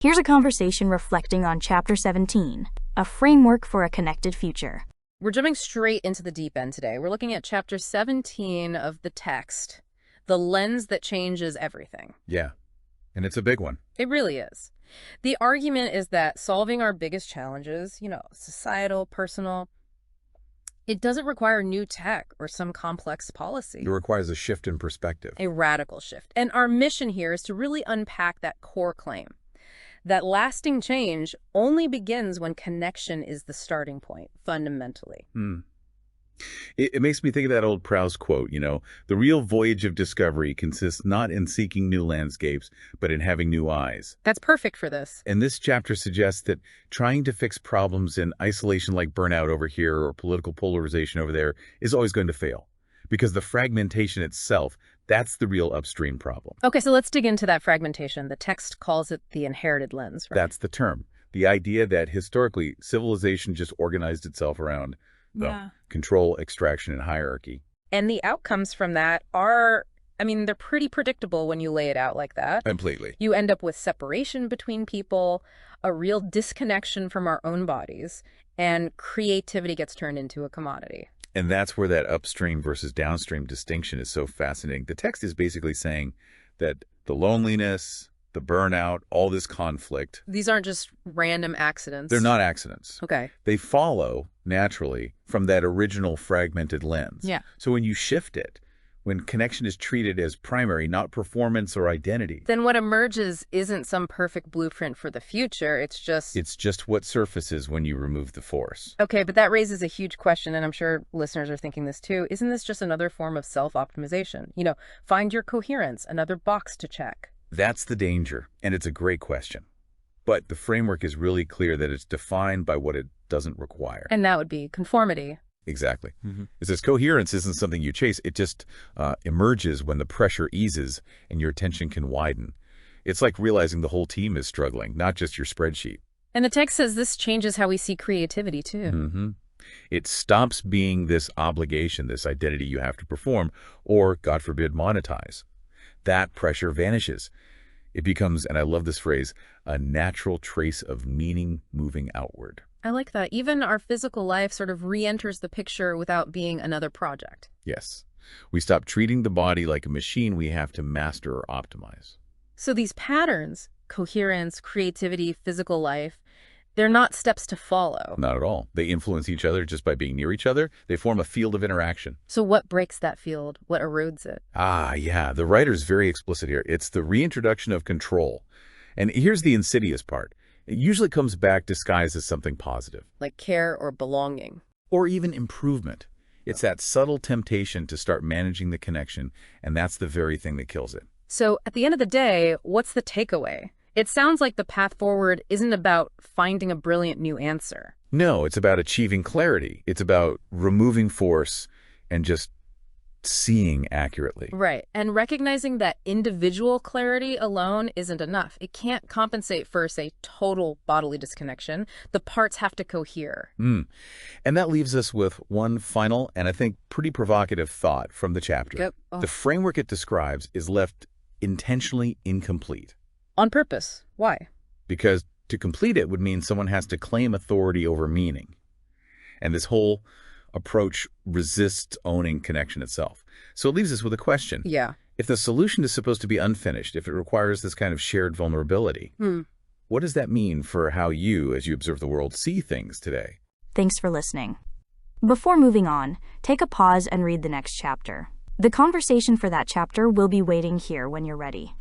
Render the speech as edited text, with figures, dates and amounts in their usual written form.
Here's a conversation reflecting on Chapter 17, A Framework for a Connected Future. We're jumping straight into the deep end today. We're looking at Chapter 17 of the text, The Lens That Changes Everything. Yeah, and it's a big one. It really is. The argument is that solving our biggest challenges, societal, personal, it doesn't require new tech or some complex policy. It requires a shift in perspective. A radical shift. And our mission here is to really unpack that core claim. That lasting change only begins when connection is the starting point, fundamentally. It makes me think of that old Proust quote, the real voyage of discovery consists not in seeking new landscapes, but in having new eyes. That's perfect for this. And this chapter suggests that trying to fix problems in isolation like burnout over here or political polarization over there is always going to fail. Because the fragmentation itself, that's the real upstream problem. Okay, so let's dig into that fragmentation. The text calls it the inherited lens, right? That's the term. The idea that historically civilization just organized itself around control, extraction, and hierarchy. And the outcomes from that are, they're pretty predictable when you lay it out like that. Completely. You end up with separation between people, a real disconnection from our own bodies, and creativity gets turned into a commodity. And that's where that upstream versus downstream distinction is so fascinating. The text is basically saying that the loneliness, the burnout, all this conflict. These aren't just random accidents. They're not accidents. Okay. They follow naturally from that original fragmented lens. Yeah. So when you shift it, when connection is treated as primary, not performance or identity, then what emerges isn't some perfect blueprint for the future. It's just what surfaces when you remove the force. Okay, but that raises a huge question, and I'm sure listeners are thinking this too. Isn't this just another form of self-optimization? Find your coherence, another box to check. That's the danger, and it's a great question. But the framework is really clear that it's defined by what it doesn't require. And that would be conformity. Exactly. It says coherence isn't something you chase. It just emerges when the pressure eases and your attention can widen. It's like realizing the whole team is struggling, not just your spreadsheet. And the text says this changes how we see creativity, too. It stops being this obligation, this identity you have to perform, or, God forbid, monetize. That pressure vanishes. It becomes, and I love this phrase, a natural trace of meaning moving outward. I like that. Even our physical life sort of re-enters the picture without being another project. Yes. We stop treating the body like a machine we have to master or optimize. So these patterns, coherence, creativity, physical life, they're not steps to follow. Not at all. They influence each other just by being near each other. They form a field of interaction. So what breaks that field? What erodes it? Yeah. The writer's very explicit here. It's the reintroduction of control. And here's the insidious part. It usually comes back disguised as something positive. Like care or belonging. Or even improvement. It's that subtle temptation to start managing the connection, and that's the very thing that kills it. So at the end of the day, what's the takeaway? It sounds like the path forward isn't about finding a brilliant new answer. No, it's about achieving clarity. It's about removing force and just seeing accurately. Right. And recognizing that individual clarity alone isn't enough. It can't compensate for, say, total bodily disconnection. The parts have to cohere. And that leaves us with one final and I think pretty provocative thought from the chapter. Yep. The framework it describes is left intentionally incomplete. On purpose. Why? Because to complete it would mean someone has to claim authority over meaning. And this whole approach resists owning connection itself. So it leaves us with a question. Yeah. If the solution is supposed to be unfinished, if it requires this kind of shared vulnerability, what does that mean for how you, as you observe the world, see things today? Thanks for listening. Before moving on, take a pause and read the next chapter. The conversation for that chapter will be waiting here when you're ready.